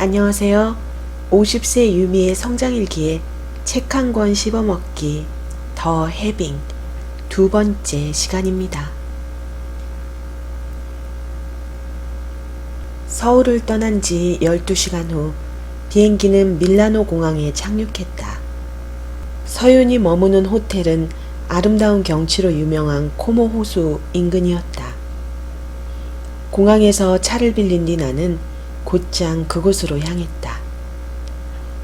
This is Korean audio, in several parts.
안녕하세요. 50세 유미의 성장일기에 책 한 권 씹어먹기 더 해빙 두 번째 시간입니다. 서울을 떠난 지 12시간 후 비행기는 밀라노 공항에 착륙했다. 서윤이 머무는 호텔은 아름다운 경치로 유명한 코모 호수 인근이었다. 공항에서 차를 빌린 뒤 나는 곧장 그곳으로 향했다.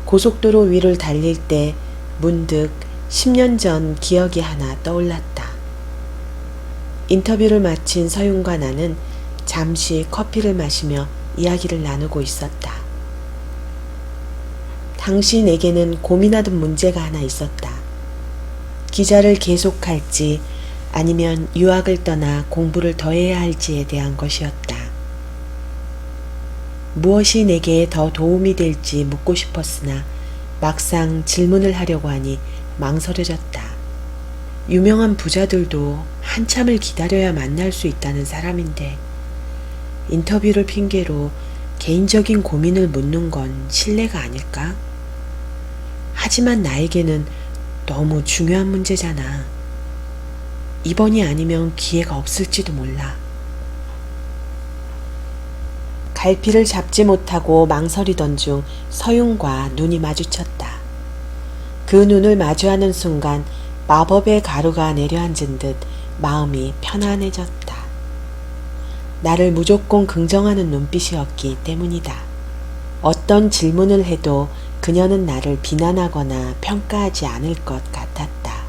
고속도로 위를 달릴 때 문득 10년 전 기억이 하나 떠올랐다. 인터뷰를 마친 서윤과 나는 잠시 커피를 마시며 이야기를 나누고 있었다. 당신에게는 고민하던 문제가 하나 있었다. 기자를 계속할지 아니면 유학을 떠나 공부를 더 해야 할지에 대한 것이었다. 무엇이 내게 더 도움이 될지 묻고 싶었으나 막상 질문을 하려고 하니 망설여졌다. 유명한 부자들도 한참을 기다려야 만날 수 있다는 사람인데 인터뷰를 핑계로 개인적인 고민을 묻는 건 실례가 아닐까? 하지만 나에게는 너무 중요한 문제잖아. 이번이 아니면 기회가 없을지도 몰라. 갈피를 잡지 못하고 망설이던 중 서윤과 눈이 마주쳤다. 그 눈을 마주하는 순간 마법의 가루가 내려앉은 듯 마음이 편안해졌다. 나를 무조건 긍정하는 눈빛이었기 때문이다. 어떤 질문을 해도 그녀는 나를 비난하거나 평가하지 않을 것 같았다.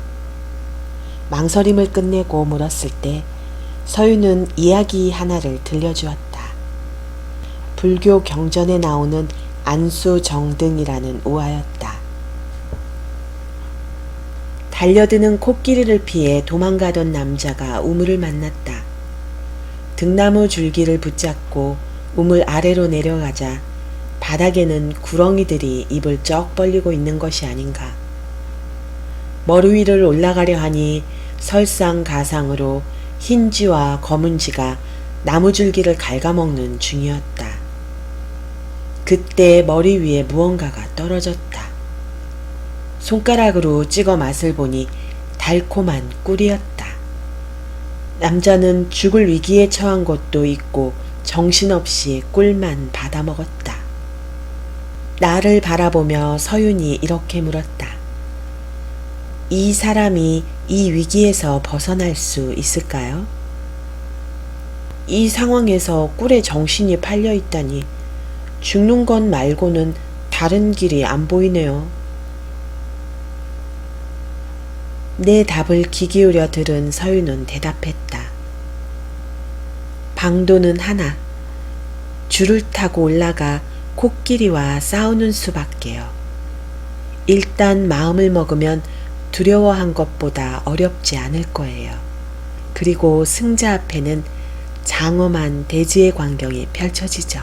망설임을 끝내고 물었을 때 서윤은 이야기 하나를 들려주었다. 불교 경전에 나오는 안수정등이라는 우화였다. 달려드는 코끼리를 피해 도망가던 남자가 우물을 만났다. 등나무 줄기를 붙잡고 우물 아래로 내려가자 바닥에는 구렁이들이 입을 쩍 벌리고 있는 것이 아닌가. 머리 위를 올라가려 하니 설상가상으로 흰쥐와 검은쥐가 나무줄기를 갉아먹는 중이었다. 그때 머리 위에 무언가가 떨어졌다. 손가락으로 찍어 맛을 보니 달콤한 꿀이었다. 남자는 죽을 위기에 처한 것도 있고 정신없이 꿀만 받아먹었다. 나를 바라보며 서윤이 이렇게 물었다. 이 사람이 이 위기에서 벗어날 수 있을까요? 이 상황에서 꿀에 정신이 팔려 있다니 죽는 것 말고는 다른 길이 안 보이네요. 내 답을 귀 기울여 들은 서윤은 대답했다. 방도는 하나. 줄을 타고 올라가 코끼리와 싸우는 수밖에요. 일단 마음을 먹으면 두려워한 것보다 어렵지 않을 거예요. 그리고 승자 앞에는 장엄한 대지의 광경이 펼쳐지죠.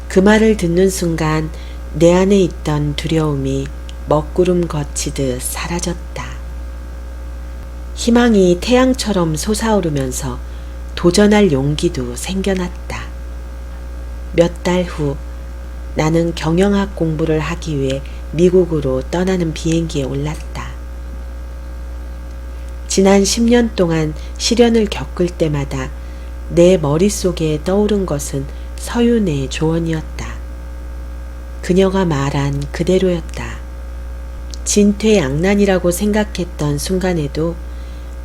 그 말을 듣는 순간 내 안에 있던 두려움이 먹구름 거치듯 사라졌다. 희망이 태양처럼 솟아오르면서 도전할 용기도 생겨났다. 몇 달 후 나는 경영학 공부를 하기 위해 미국으로 떠나는 비행기에 올랐다. 지난 10년 동안 시련을 겪을 때마다 내 머릿속에 떠오른 것은 서윤의 조언이었다. 그녀가 말한 그대로였다. 진퇴양난이라고 생각했던 순간에도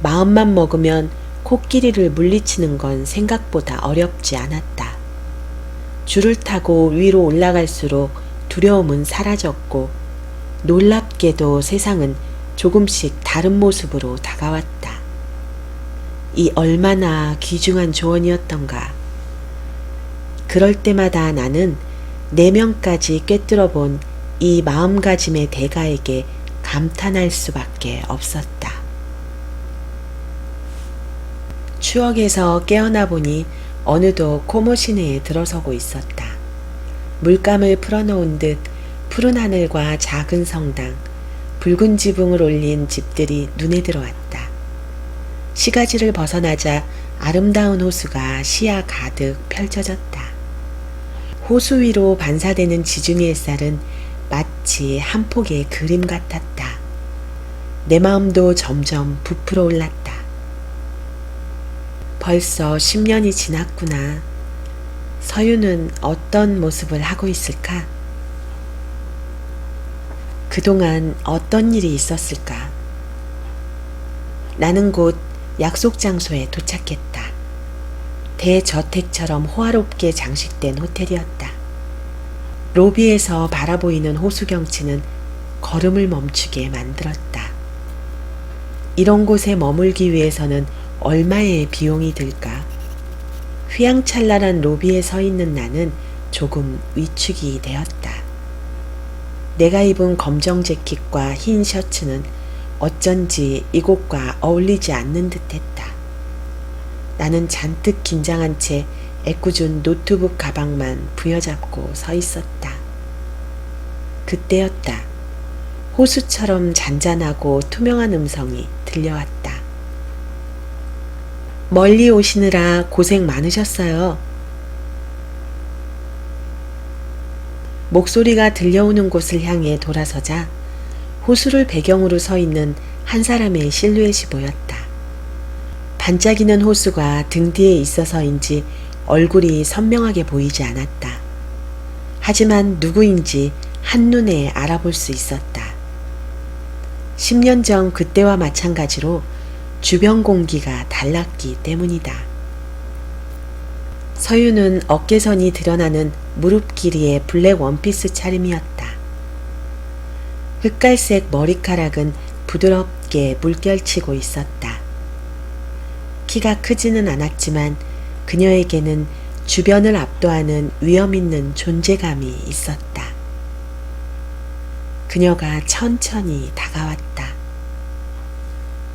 마음만 먹으면 코끼리를 물리치는 건 생각보다 어렵지 않았다. 줄을 타고 위로 올라갈수록 두려움은 사라졌고 놀랍게도 세상은 조금씩 다른 모습으로 다가왔다. 이 얼마나 귀중한 조언이었던가. 그럴 때마다 나는 내면까지 꿰뚫어 본 이 마음가짐의 대가에게 감탄할 수밖에 없었다. 추억에서 깨어나 보니 어느덧 코모 시내에 들어서고 있었다. 물감을 풀어놓은 듯 푸른 하늘과 작은 성당, 붉은 지붕을 올린 집들이 눈에 들어왔다. 시가지를 벗어나자 아름다운 호수가 시야 가득 펼쳐졌다. 호수 위로 반사되는 지중해 햇살은 마치 한 폭의 그림 같았다. 내 마음도 점점 부풀어 올랐다. 벌써 10년이 지났구나. 서유는 어떤 모습을 하고 있을까? 그동안 어떤 일이 있었을까? 나는 곧 약속 장소에 도착했다. 대저택처럼 호화롭게 장식된 호텔이었다. 로비에서 바라보이는 호수 경치는 걸음을 멈추게 만들었다. 이런 곳에 머물기 위해서는 얼마의 비용이 들까? 휘황찬란한 로비에 서 있는 나는 조금 위축이 되었다. 내가 입은 검정 재킷과 흰 셔츠는 어쩐지 이곳과 어울리지 않는 듯했다. 나는 잔뜩 긴장한 채 애꿎은 노트북 가방만 부여잡고 서 있었다. 그때였다. 호수처럼 잔잔하고 투명한 음성이 들려왔다. 멀리 오시느라 고생 많으셨어요. 목소리가 들려오는 곳을 향해 돌아서자 호수를 배경으로 서 있는 한 사람의 실루엣이 보였다. 반짝이는 호수가 등 뒤에 있어서인지 얼굴이 선명하게 보이지 않았다. 하지만 누구인지 한눈에 알아볼 수 있었다. 10년 전 그때와 마찬가지로 주변 공기가 달랐기 때문이다. 서유는 어깨선이 드러나는 무릎 길이의 블랙 원피스 차림이었다. 흑갈색 머리카락은 부드럽게 물결치고 있었다. 키가 크지는 않았지만 그녀에게는 주변을 압도하는 위험 있는 존재감이 있었다. 그녀가 천천히 다가왔다.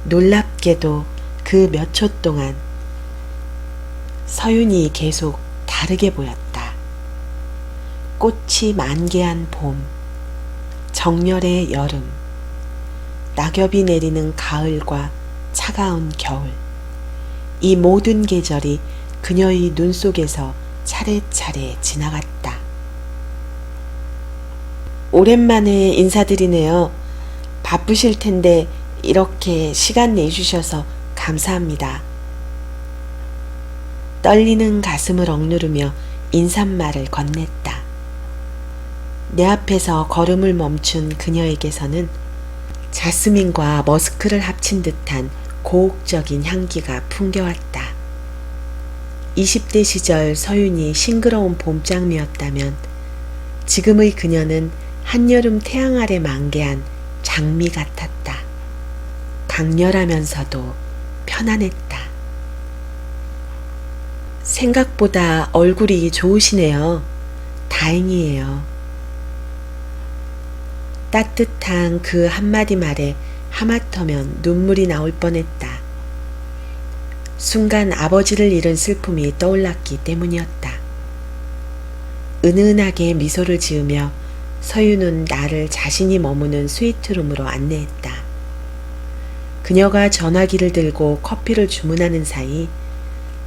놀랍게도 그 몇 초 동안 서윤이 계속 다르게 보였다. 꽃이 만개한 봄, 정열의 여름, 낙엽이 내리는 가을과 차가운 겨울, 이 모든 계절이 그녀의 눈 속에서 차례차례 지나갔다. 오랜만에 인사드리네요. 바쁘실 텐데 이렇게 시간 내주셔서 감사합니다. 떨리는 가슴을 억누르며 인사말을 건넸다. 내 앞에서 걸음을 멈춘 그녀에게서는 자스민과 머스크를 합친 듯한 고혹적인 향기가 풍겨왔다. 20대 시절 서윤이 싱그러운 봄장미였다면 지금의 그녀는 한여름 태양 아래 만개한 장미 같았다. 강렬하면서도 편안했다. 생각보다 얼굴이 좋으시네요. 다행이에요. 따뜻한 그 한마디 말에 하마터면 눈물이 나올 뻔했다. 순간 아버지를 잃은 슬픔이 떠올랐기 때문이었다. 은은하게 미소를 지으며 서유는 나를 자신이 머무는 스위트룸으로 안내했다. 그녀가 전화기를 들고 커피를 주문하는 사이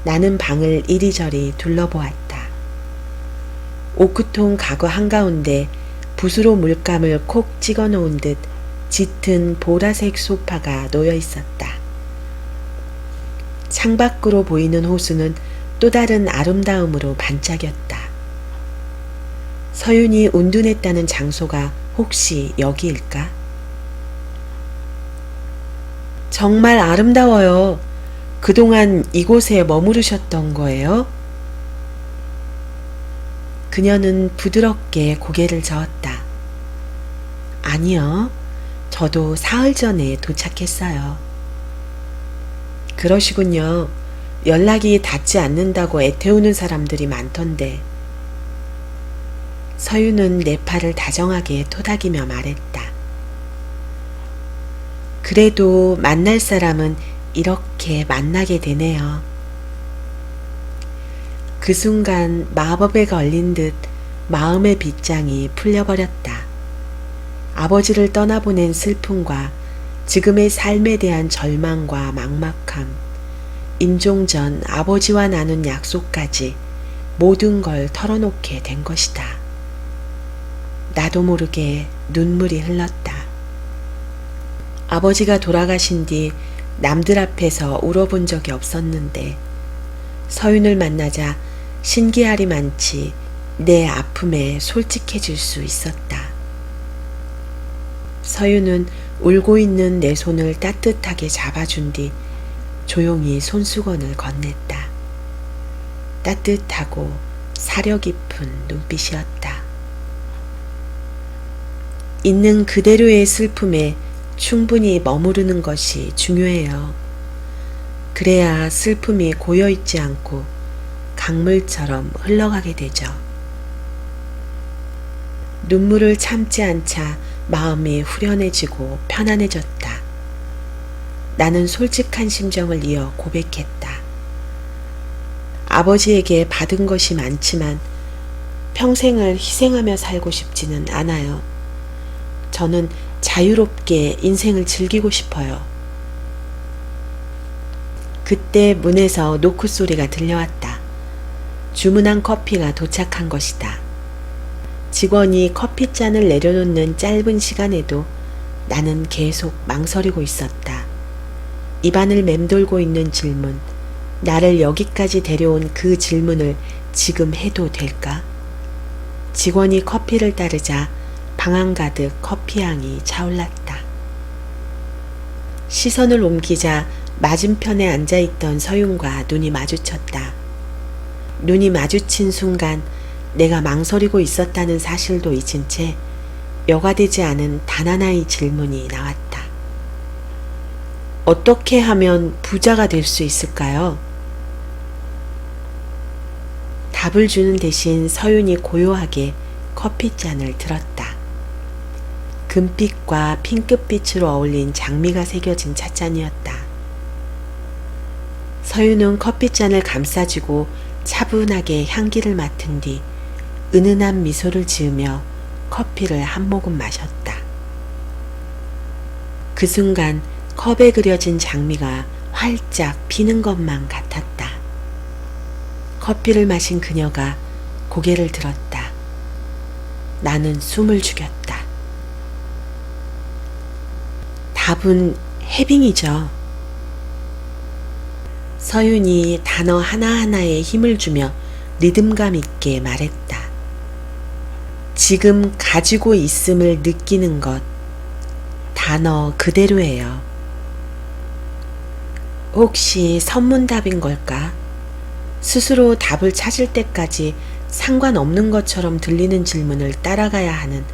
나는 방을 이리저리 둘러보았다. 오크통 가구 한가운데 붓으로 물감을 콕 찍어 놓은 듯 짙은 보라색 소파가 놓여 있었다. 창밖으로 보이는 호수는 또 다른 아름다움으로 반짝였다. 서윤이 운둔했다는 장소가 혹시 여기일까? 정말 아름다워요. 그동안 이곳에 머무르셨던 거예요? 그녀는 부드럽게 고개를 저었다. 아니요. 저도 사흘 전에 도착했어요. 그러시군요. 연락이 닿지 않는다고 애태우는 사람들이 많던데. 서유는 내 팔을 다정하게 토닥이며 말했다. 그래도 만날 사람은 이렇게 만나게 되네요. 그 순간 마법에 걸린 듯 마음의 빗장이 풀려버렸다. 아버지를 떠나보낸 슬픔과 지금의 삶에 대한 절망과 막막함, 임종 전 아버지와 나눈 약속까지 모든 걸 털어놓게 된 것이다. 나도 모르게 눈물이 흘렀다. 아버지가 돌아가신 뒤 남들 앞에서 울어본 적이 없었는데 서윤을 만나자 신기할이 많지 내 아픔에 솔직해질 수 있었다. 서윤은 울고 있는 내 손을 따뜻하게 잡아준 뒤 조용히 손수건을 건넸다. 따뜻하고 사려 깊은 눈빛이었다. 있는 그대로의 슬픔에 충분히 머무르는 것이 중요해요. 그래야 슬픔이 고여있지 않고 강물처럼 흘러가게 되죠. 눈물을 참지 않자 마음이 후련해지고 편안해졌다. 나는 솔직한 심정을 이어 고백했다. 아버지에게 받은 것이 많지만 평생을 희생하며 살고 싶지는 않아요. 저는 자유롭게 인생을 즐기고 싶어요. 그때 문에서 노크 소리가 들려왔다. 주문한 커피가 도착한 것이다. 직원이 커피잔을 내려놓는 짧은 시간에도 나는 계속 망설이고 있었다. 입안을 맴돌고 있는 질문, 나를 여기까지 데려온 그 질문을 지금 해도 될까? 직원이 커피를 따르자 방안 가득 커피향이 차올랐다. 시선을 옮기자 맞은편에 앉아있던 서윤과 눈이 마주쳤다. 눈이 마주친 순간 내가 망설이고 있었다는 사실도 잊은 채 여과되지 않은 단 하나의 질문이 나왔다. 어떻게 하면 부자가 될 수 있을까요? 답을 주는 대신 서윤이 고요하게 커피잔을 들었다. 금빛과 핑크빛으로 어울린 장미가 새겨진 찻잔이었다. 서윤은 커피잔을 감싸주고 차분하게 향기를 맡은 뒤 은은한 미소를 지으며 커피를 한 모금 마셨다. 그 순간 컵에 그려진 장미가 활짝 피는 것만 같았다. 커피를 마신 그녀가 고개를 들었다. 나는 숨을 죽였다. 답은 해빙이죠. 서윤이 단어 하나하나에 힘을 주며 리듬감 있게 말했다. 지금 가지고 있음을 느끼는 것, 단어 그대로예요. 혹시 선문답인 걸까? 스스로 답을 찾을 때까지 상관없는 것처럼 들리는 질문을 따라가야 하는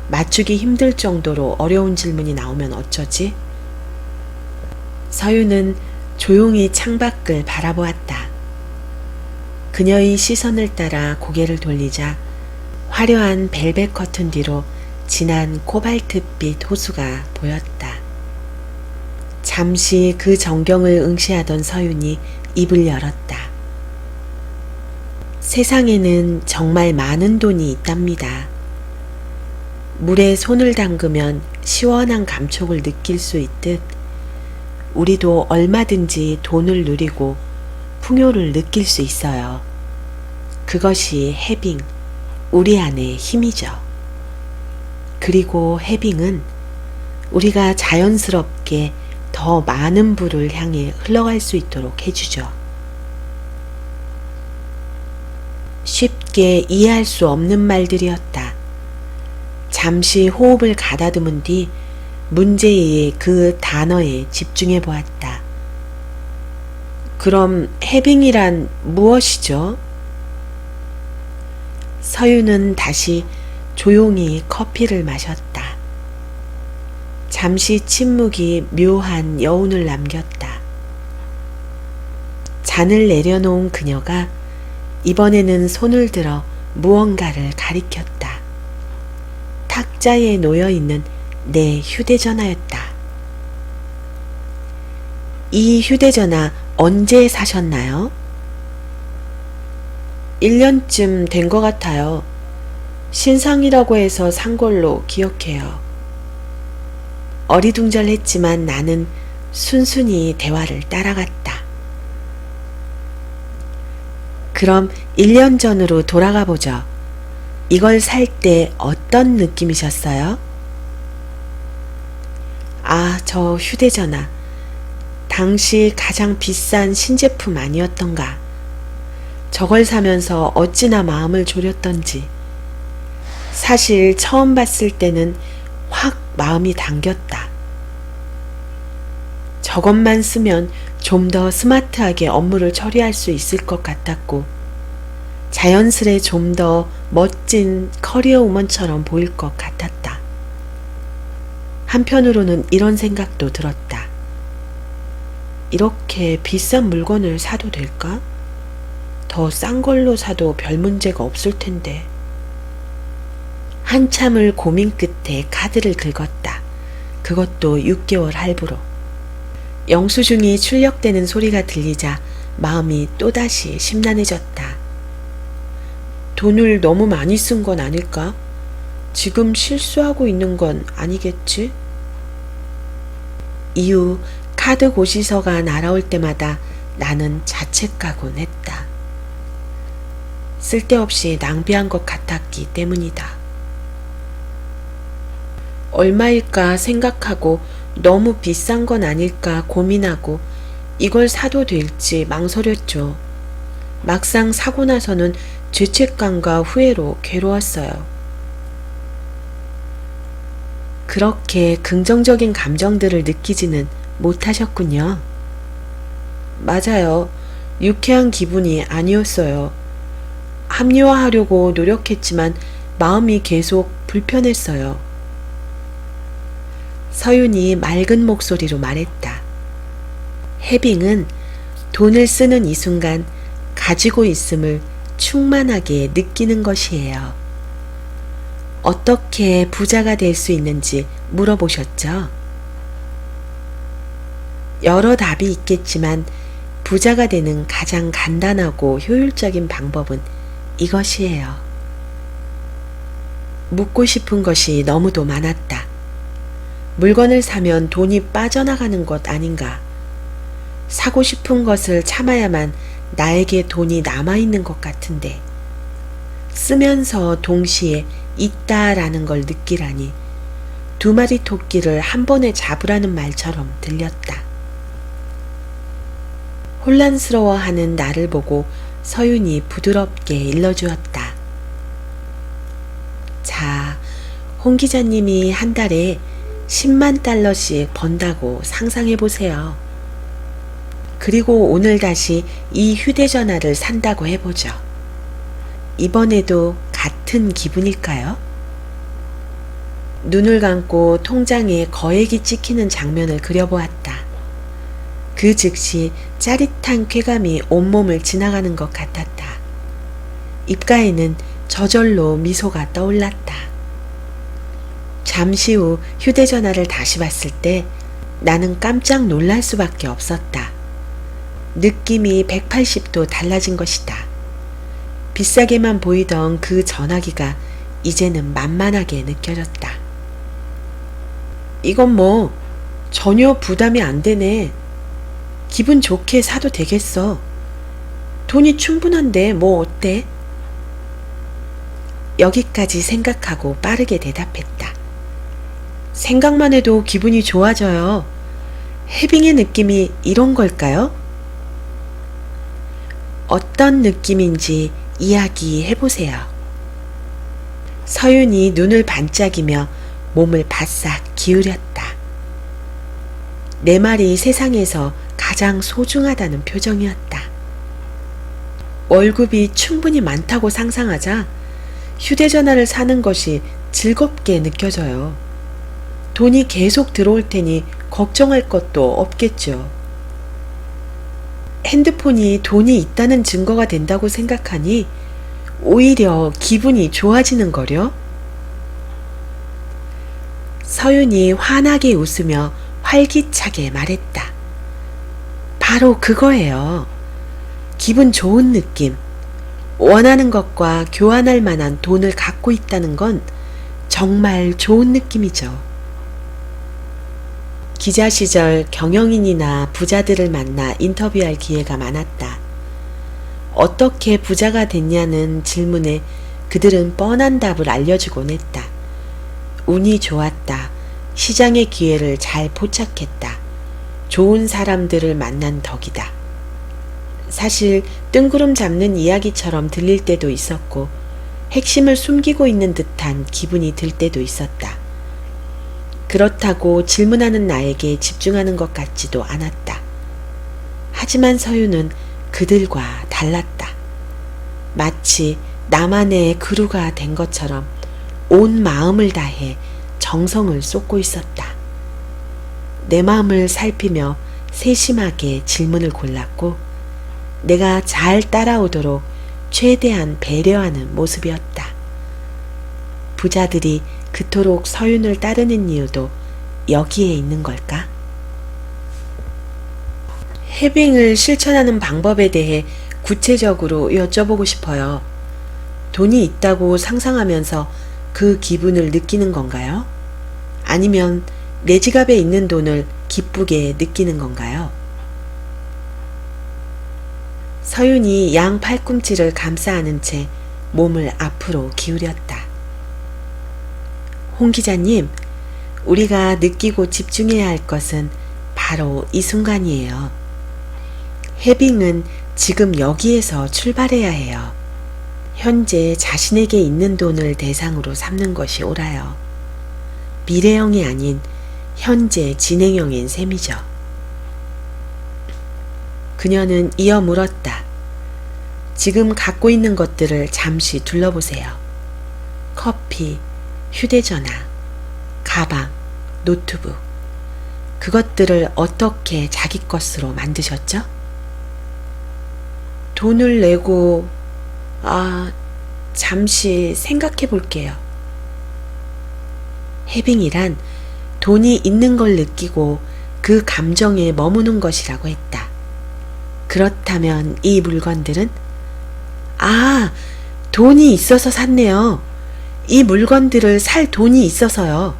맞추기 힘들 정도로 어려운 질문이 나오면 어쩌지? 서윤은 조용히 창밖을 바라보았다. 그녀의 시선을 따라 고개를 돌리자 화려한 벨벳 커튼 뒤로 진한 코발트빛 호수가 보였다. 잠시 그 전경을 응시하던 서윤이 입을 열었다. 세상에는 정말 많은 돈이 있답니다. 물에 손을 담그면 시원한 감촉을 느낄 수 있듯 우리도 얼마든지 돈을 누리고 풍요를 느낄 수 있어요. 그것이 해빙, 우리 안의 힘이죠. 그리고 해빙은 우리가 자연스럽게 더 많은 부를 향해 흘러갈 수 있도록 해주죠. 쉽게 이해할 수 없는 말들이었다. 잠시 호흡을 가다듬은 뒤 문제의 그 단어에 집중해 보았다. 그럼 해빙이란 무엇이죠? 서윤은 다시 조용히 커피를 마셨다. 잠시 침묵이 묘한 여운을 남겼다. 잔을 내려놓은 그녀가 이번에는 손을 들어 무언가를 가리켰다. 탁자에 놓여있는 내 휴대전화였다. 이 휴대전화 언제 사셨나요? 1년쯤 된 것 같아요. 신상이라고 해서 산 걸로 기억해요. 어리둥절했지만 나는 순순히 대화를 따라갔다. 그럼 1년 전으로 돌아가 보죠. 이걸 살 때 어떤 느낌이셨어요? 아, 저 휴대전화. 당시 가장 비싼 신제품 아니었던가. 저걸 사면서 어찌나 마음을 졸였던지. 사실 처음 봤을 때는 확 마음이 당겼다. 저것만 쓰면 좀 더 스마트하게 업무를 처리할 수 있을 것 같았고, 자연스레 좀 더 멋진 커리어 우먼처럼 보일 것 같았다. 한편으로는 이런 생각도 들었다. 이렇게 비싼 물건을 사도 될까? 더 싼 걸로 사도 별 문제가 없을 텐데. 한참을 고민 끝에 카드를 긁었다. 그것도 6개월 할부로. 영수증이 출력되는 소리가 들리자 마음이 또다시 심란해졌다. 돈을 너무 많이 쓴 건 아닐까? 지금 실수하고 있는 건 아니겠지? 이후 카드 고지서가 날아올 때마다 나는 자책하곤 했다. 쓸데없이 낭비한 것 같았기 때문이다. 얼마일까 생각하고 너무 비싼 건 아닐까 고민하고 이걸 사도 될지 망설였죠. 막상 사고 나서는 죄책감과 후회로 괴로웠어요. 그렇게 긍정적인 감정들을 느끼지는 못하셨군요. 맞아요. 유쾌한 기분이 아니었어요. 합리화하려고 노력했지만 마음이 계속 불편했어요. 서윤이 맑은 목소리로 말했다. 해빙은 돈을 쓰는 이 순간 가지고 있음을 충만하게 느끼는 것이에요. 어떻게 부자가 될 수 있는지 물어보셨죠? 여러 답이 있겠지만 부자가 되는 가장 간단하고 효율적인 방법은 이것이에요. 묻고 싶은 것이 너무도 많았다. 물건을 사면 돈이 빠져나가는 것 아닌가? 사고 싶은 것을 참아야만 나에게 돈이 남아있는 것 같은데 쓰면서 동시에 있다라는 걸 느끼라니 두 마리 토끼를 한 번에 잡으라는 말처럼 들렸다. 혼란스러워하는 나를 보고 서윤이 부드럽게 일러주었다. 자, 홍 기자님이 한 달에 10만 달러씩 번다고 상상해 보세요. 그리고 오늘 다시 이 휴대전화를 산다고 해보죠. 이번에도 같은 기분일까요? 눈을 감고 통장에 거액이 찍히는 장면을 그려보았다. 그 즉시 짜릿한 쾌감이 온몸을 지나가는 것 같았다. 입가에는 저절로 미소가 떠올랐다. 잠시 후 휴대전화를 다시 봤을 때 나는 깜짝 놀랄 수밖에 없었다. 느낌이 180도 달라진 것이다. 비싸게만 보이던 그 전화기가 이제는 만만하게 느껴졌다. 이건 뭐 전혀 부담이 안 되네. 기분 좋게 사도 되겠어. 돈이 충분한데 뭐 어때? 여기까지 생각하고 빠르게 대답했다. 생각만 해도 기분이 좋아져요. 해빙의 느낌이 이런 걸까요? 어떤 느낌인지 이야기해보세요. 서윤이 눈을 반짝이며 몸을 바싹 기울였다. 내 말이 세상에서 가장 소중하다는 표정이었다. 월급이 충분히 많다고 상상하자 휴대전화를 사는 것이 즐겁게 느껴져요. 돈이 계속 들어올 테니 걱정할 것도 없겠죠. 핸드폰이 돈이 있다는 증거가 된다고 생각하니 오히려 기분이 좋아지는 거려? 서윤이 환하게 웃으며 활기차게 말했다. 바로 그거예요. 기분 좋은 느낌. 원하는 것과 교환할 만한 돈을 갖고 있다는 건 정말 좋은 느낌이죠. 기자 시절 경영인이나 부자들을 만나 인터뷰할 기회가 많았다. 어떻게 부자가 됐냐는 질문에 그들은 뻔한 답을 알려주곤 했다. 운이 좋았다. 시장의 기회를 잘 포착했다. 좋은 사람들을 만난 덕이다. 사실 뜬구름 잡는 이야기처럼 들릴 때도 있었고 핵심을 숨기고 있는 듯한 기분이 들 때도 있었다. 그렇다고 질문하는 나에게 집중하는 것 같지도 않았다. 하지만 서유는 그들과 달랐다. 마치 나만의 그루가 된 것처럼 온 마음을 다해 정성을 쏟고 있었다. 내 마음을 살피며 세심하게 질문을 골랐고 내가 잘 따라오도록 최대한 배려하는 모습이었다. 부자들이 그토록 서윤을 따르는 이유도 여기에 있는 걸까? 해빙을 실천하는 방법에 대해 구체적으로 여쭤보고 싶어요. 돈이 있다고 상상하면서 그 기분을 느끼는 건가요? 아니면 내 지갑에 있는 돈을 기쁘게 느끼는 건가요? 서윤이 양 팔꿈치를 감싸 안은 채 몸을 앞으로 기울였다. 홍 기자님, 우리가 느끼고 집중해야 할 것은 바로 이 순간이에요. 해빙은 지금 여기에서 출발해야 해요. 현재 자신에게 있는 돈을 대상으로 삼는 것이 옳아요. 미래형이 아닌 현재 진행형인 셈이죠. 그녀는 이어 물었다. 지금 갖고 있는 것들을 잠시 둘러보세요. 커피, 휴대전화, 가방, 노트북. 그것들을 어떻게 자기 것으로 만드셨죠? 돈을 내고, 잠시 생각해 볼게요. 해빙이란 돈이 있는 걸 느끼고 그 감정에 머무는 것이라고 했다. 그렇다면 이 물건들은? 돈이 있어서 샀네요. 이 물건들을 살 돈이 있어서요.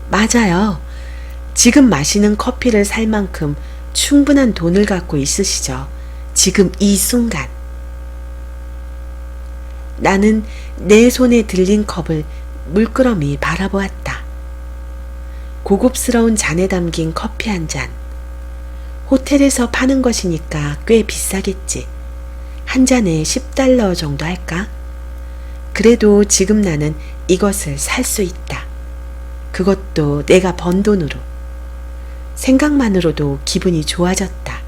맞아요. 지금 마시는 커피를 살 만큼 충분한 돈을 갖고 있으시죠. 지금 이 순간. 나는 내 손에 들린 컵을 물끄러미 바라보았다. 고급스러운 잔에 담긴 커피 한 잔. 호텔에서 파는 것이니까 꽤 비싸겠지. 한 잔에 $10 정도 할까? 그래도 지금 나는 이것을 살 수 있다. 그것도 내가 번 돈으로. 생각만으로도 기분이 좋아졌다.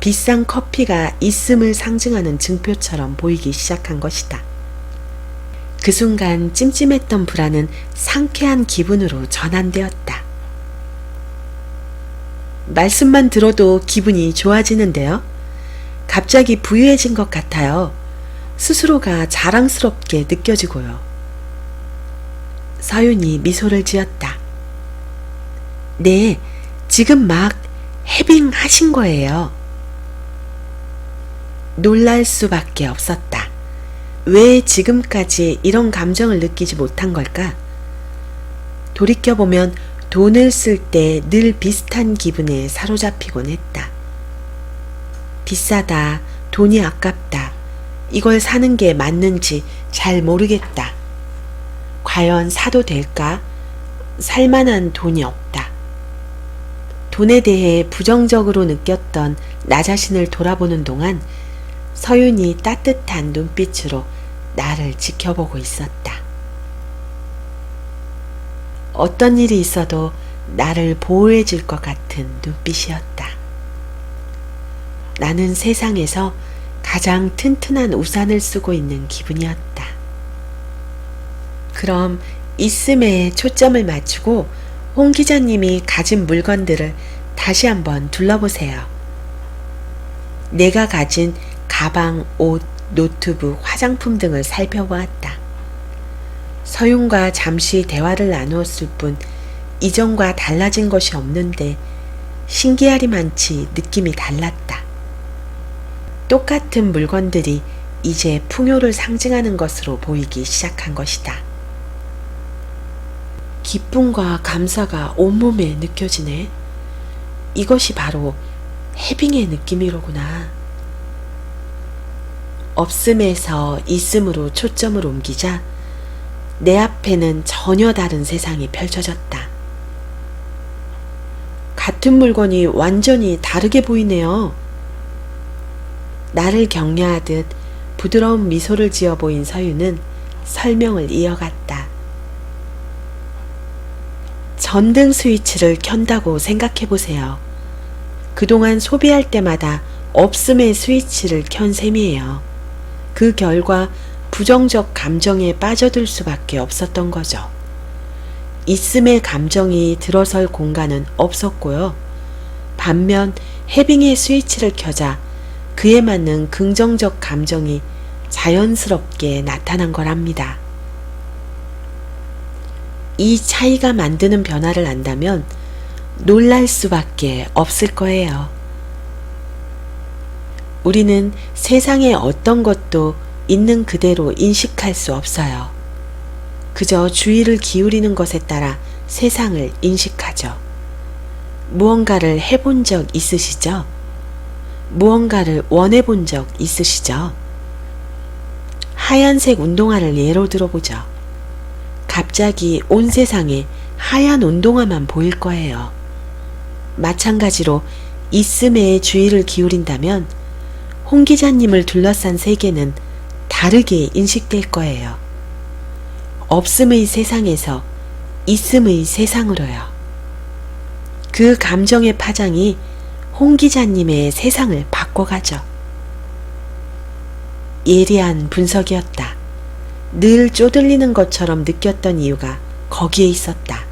비싼 커피가 있음을 상징하는 증표처럼 보이기 시작한 것이다. 그 순간 찜찜했던 불안은 상쾌한 기분으로 전환되었다. 말씀만 들어도 기분이 좋아지는데요. 갑자기 부유해진 것 같아요. 스스로가 자랑스럽게 느껴지고요. 서윤이 미소를 지었다. 네, 지금 막 해빙하신 거예요. 놀랄 수밖에 없었다. 왜 지금까지 이런 감정을 느끼지 못한 걸까? 돌이켜보면 돈을 쓸 때 늘 비슷한 기분에 사로잡히곤 했다. 비싸다, 돈이 아깝다, 이걸 사는 게 맞는지 잘 모르겠다. 과연 사도 될까? 살만한 돈이 없다. 돈에 대해 부정적으로 느꼈던 나 자신을 돌아보는 동안 서윤이 따뜻한 눈빛으로 나를 지켜보고 있었다. 어떤 일이 있어도 나를 보호해 줄 것 같은 눈빛이었다. 나는 세상에서 가장 튼튼한 우산을 쓰고 있는 기분이었다. 그럼 있음에 초점을 맞추고 홍 기자님이 가진 물건들을 다시 한번 둘러보세요. 내가 가진 가방, 옷, 노트북, 화장품 등을 살펴보았다. 서윤과 잠시 대화를 나누었을 뿐 이전과 달라진 것이 없는데 신기하리만치 느낌이 달랐다. 똑같은 물건들이 이제 풍요를 상징하는 것으로 보이기 시작한 것이다. 기쁨과 감사가 온몸에 느껴지네. 이것이 바로 해빙의 느낌이로구나. 없음에서 있음으로 초점을 옮기자 내 앞에는 전혀 다른 세상이 펼쳐졌다. 같은 물건이 완전히 다르게 보이네요. 나를 격려하듯 부드러운 미소를 지어 보인 서유는 설명을 이어갔다. 전등 스위치를 켠다고 생각해 보세요. 그동안 소비할 때마다 없음의 스위치를 켠 셈이에요. 그 결과 부정적 감정에 빠져들 수밖에 없었던 거죠. 있음의 감정이 들어설 공간은 없었고요. 반면 해빙의 스위치를 켜자 그에 맞는 긍정적 감정이 자연스럽게 나타난 거랍니다. 이 차이가 만드는 변화를 안다면 놀랄 수밖에 없을 거예요. 우리는 세상의 어떤 것도 있는 그대로 인식할 수 없어요. 그저 주의를 기울이는 것에 따라 세상을 인식하죠. 무언가를 해본 적 있으시죠? 무언가를 원해본 적 있으시죠? 하얀색 운동화를 예로 들어보죠. 갑자기 온 세상에 하얀 운동화만 보일 거예요. 마찬가지로 있음에 주의를 기울인다면 홍 기자님을 둘러싼 세계는 다르게 인식될 거예요. 없음의 세상에서 있음의 세상으로요. 그 감정의 파장이 홍 기자님의 세상을 바꿔가죠. 예리한 분석이었다. 늘 쪼들리는 것처럼 느꼈던 이유가 거기에 있었다.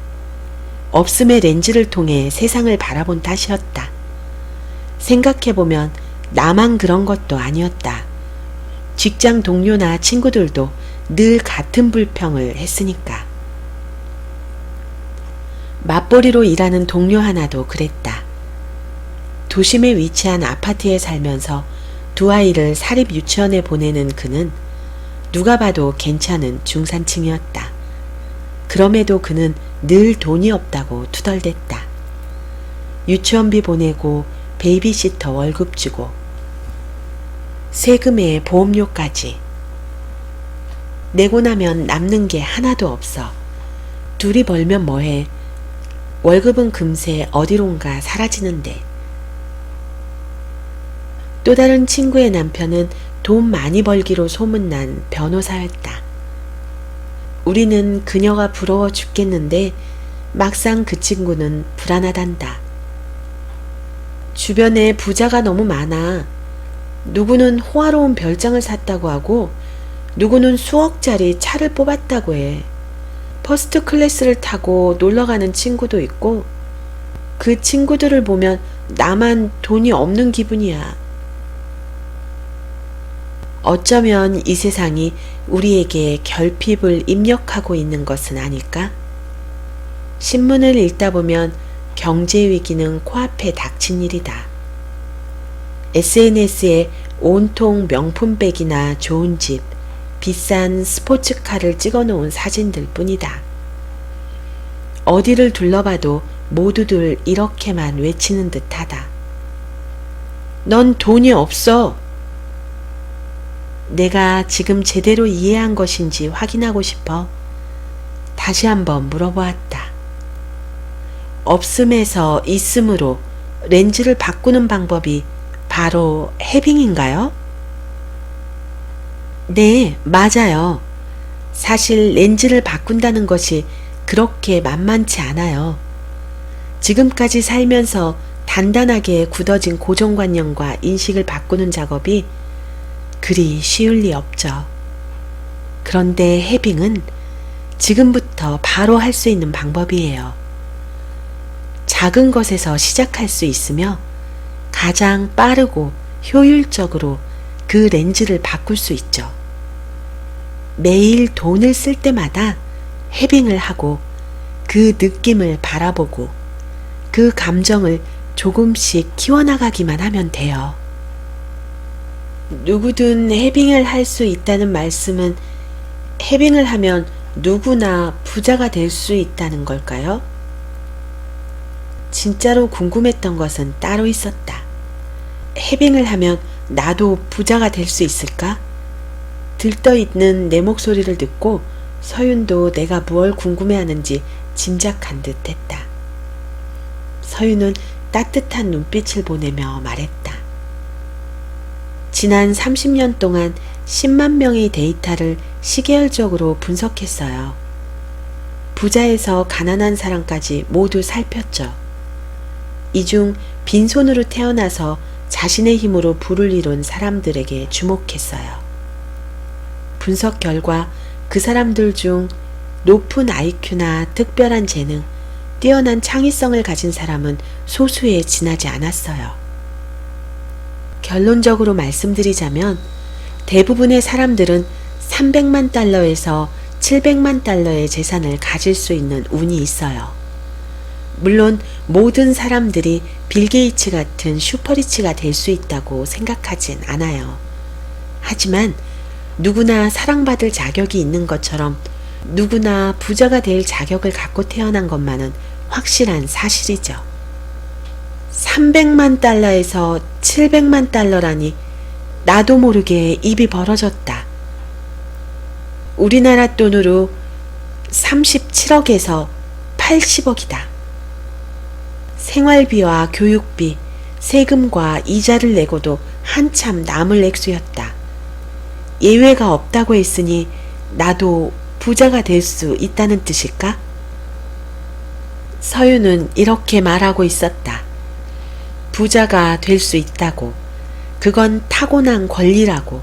없음의 렌즈를 통해 세상을 바라본 탓이었다. 생각해보면 나만 그런 것도 아니었다. 직장 동료나 친구들도 늘 같은 불평을 했으니까. 맞벌이로 일하는 동료 하나도 그랬다. 도심에 위치한 아파트에 살면서 두 아이를 사립 유치원에 보내는 그는 누가 봐도 괜찮은 중산층이었다. 그럼에도 그는 늘 돈이 없다고 투덜댔다. 유치원비 보내고 베이비시터 월급 주고 세금에 보험료까지 내고 나면 남는 게 하나도 없어. 둘이 벌면 뭐해. 월급은 금세 어디론가 사라지는데. 또 다른 친구의 남편은 돈 많이 벌기로 소문난 변호사였다. 우리는 그녀가 부러워 죽겠는데 막상 그 친구는 불안하단다. 주변에 부자가 너무 많아. 누구는 호화로운 별장을 샀다고 하고 누구는 수억짜리 차를 뽑았다고 해. 퍼스트 클래스를 타고 놀러가는 친구도 있고 그 친구들을 보면 나만 돈이 없는 기분이야. 어쩌면 이 세상이 우리에게 결핍을 입력하고 있는 것은 아닐까? 신문을 읽다 보면 경제 위기는 코앞에 닥친 일이다. SNS에 온통 명품백이나 좋은 집, 비싼 스포츠카를 찍어놓은 사진들 뿐이다. 어디를 둘러봐도 모두들 이렇게만 외치는 듯하다. 넌 돈이 없어. 내가 지금 제대로 이해한 것인지 확인하고 싶어 다시 한번 물어보았다. 없음에서 있음으로 렌즈를 바꾸는 방법이 바로 해빙인가요? 네, 맞아요. 사실 렌즈를 바꾼다는 것이 그렇게 만만치 않아요. 지금까지 살면서 단단하게 굳어진 고정관념과 인식을 바꾸는 작업이 그리 쉬울 리 없죠. 그런데 해빙은 지금부터 바로 할 수 있는 방법이에요. 작은 것에서 시작할 수 있으며 가장 빠르고 효율적으로 그 렌즈를 바꿀 수 있죠. 매일 돈을 쓸 때마다 해빙을 하고 그 느낌을 바라보고 그 감정을 조금씩 키워나가기만 하면 돼요. 누구든 해빙을 할 수 있다는 말씀은 해빙을 하면 누구나 부자가 될 수 있다는 걸까요? 진짜로 궁금했던 것은 따로 있었다. 해빙을 하면 나도 부자가 될 수 있을까? 들떠있는 내 목소리를 듣고 서윤도 내가 무얼 궁금해하는지 짐작한 듯 했다. 서윤은 따뜻한 눈빛을 보내며 말했다. 지난 30년 동안 10만 명의 데이터를 시계열적으로 분석했어요. 부자에서 가난한 사람까지 모두 살폈죠. 이 중 빈손으로 태어나서 자신의 힘으로 부를 이룬 사람들에게 주목했어요. 분석 결과 그 사람들 중 높은 IQ나 특별한 재능, 뛰어난 창의성을 가진 사람은 소수에 지나지 않았어요. 결론적으로 말씀드리자면 대부분의 사람들은 300만 달러에서 700만 달러의 재산을 가질 수 있는 운이 있어요. 물론 모든 사람들이 빌 게이츠 같은 슈퍼리치가 될 수 있다고 생각하진 않아요. 하지만 누구나 사랑받을 자격이 있는 것처럼 누구나 부자가 될 자격을 갖고 태어난 것만은 확실한 사실이죠. 300만 달러에서 700만 달러라니 나도 모르게 입이 벌어졌다. 우리나라 돈으로 37억에서 80억이다. 생활비와 교육비, 세금과 이자를 내고도 한참 남을 액수였다. 예외가 없다고 했으니 나도 부자가 될 수 있다는 뜻일까? 서윤은 이렇게 말하고 있었다. 부자가 될 수 있다고. 그건 타고난 권리라고.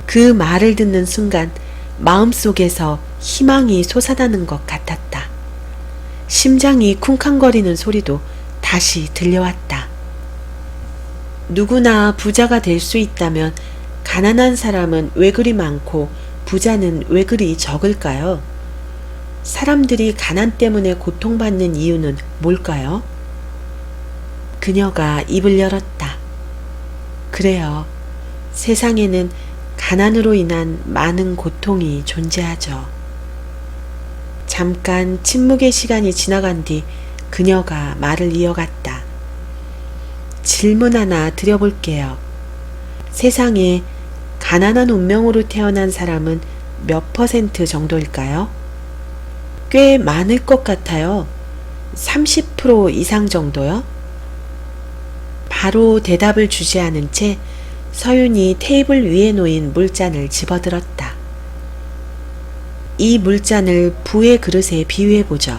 그 말을 듣는 순간 마음속에서 희망이 솟아나는 것 같았다. 심장이 쿵쾅거리는 소리도 다시 들려왔다. 누구나 부자가 될 수 있다면 가난한 사람은 왜 그리 많고 부자는 왜 그리 적을까요? 사람들이 가난 때문에 고통받는 이유는 뭘까요? 그녀가 입을 열었다. 그래요. 세상에는 가난으로 인한 많은 고통이 존재하죠. 잠깐 침묵의 시간이 지나간 뒤 그녀가 말을 이어갔다. 질문 하나 드려볼게요. 세상에 가난한 운명으로 태어난 사람은 몇 퍼센트 정도일까요? 꽤 많을 것 같아요. 30% 이상 정도요? 바로 대답을 주지 않은 채 서윤이 테이블 위에 놓인 물잔을 집어들었다. 이 물잔을 부의 그릇에 비유해보죠.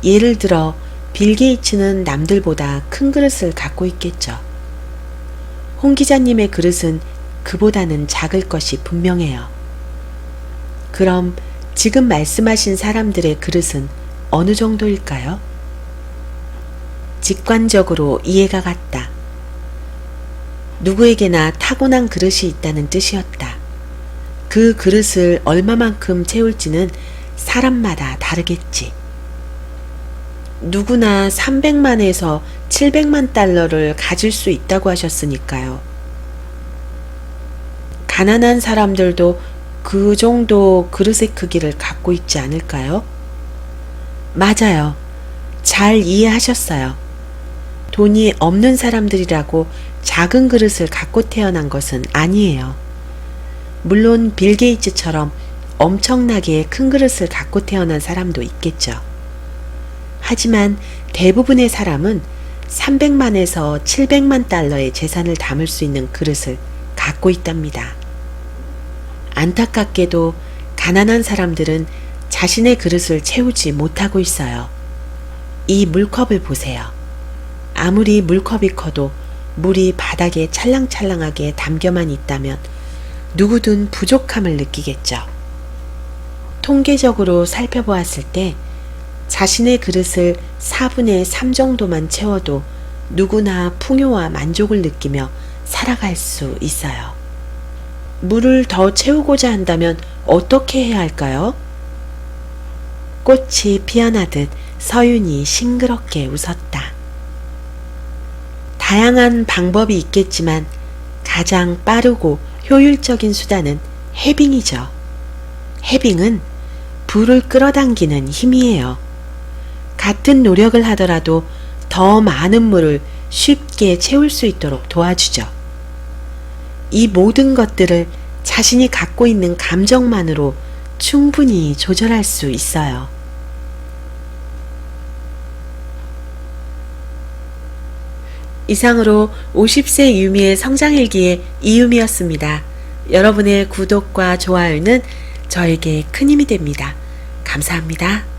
예를 들어 빌 게이츠는 남들보다 큰 그릇을 갖고 있겠죠. 홍 기자님의 그릇은 그보다는 작을 것이 분명해요. 그럼 지금 말씀하신 사람들의 그릇은 어느 정도일까요? 직관적으로 이해가 갔다. 누구에게나 타고난 그릇이 있다는 뜻이었다. 그 그릇을 얼마만큼 채울지는 사람마다 다르겠지. 누구나 300만에서 700만 달러를 가질 수 있다고 하셨으니까요. 가난한 사람들도 그 정도 그릇의 크기를 갖고 있지 않을까요? 맞아요. 잘 이해하셨어요. 돈이 없는 사람들이라고 작은 그릇을 갖고 태어난 것은 아니에요. 물론 빌 게이츠처럼 엄청나게 큰 그릇을 갖고 태어난 사람도 있겠죠. 하지만 대부분의 사람은 300만에서 700만 달러의 재산을 담을 수 있는 그릇을 갖고 있답니다. 안타깝게도 가난한 사람들은 자신의 그릇을 채우지 못하고 있어요. 이 물컵을 보세요. 아무리 물컵이 커도 물이 바닥에 찰랑찰랑하게 담겨만 있다면 누구든 부족함을 느끼겠죠. 통계적으로 살펴보았을 때 자신의 그릇을 4분의 3 정도만 채워도 누구나 풍요와 만족을 느끼며 살아갈 수 있어요. 물을 더 채우고자 한다면 어떻게 해야 할까요? 꽃이 피어나듯 서윤이 싱그럽게 웃었다. 다양한 방법이 있겠지만 가장 빠르고 효율적인 수단은 해빙이죠. 해빙은 불을 끌어당기는 힘이에요. 같은 노력을 하더라도 더 많은 물을 쉽게 채울 수 있도록 도와주죠. 이 모든 것들을 자신이 갖고 있는 감정만으로 충분히 조절할 수 있어요. 이상으로 50세 유미의 성장일기의 이유미였습니다. 여러분의 구독과 좋아요는 저에게 큰 힘이 됩니다. 감사합니다.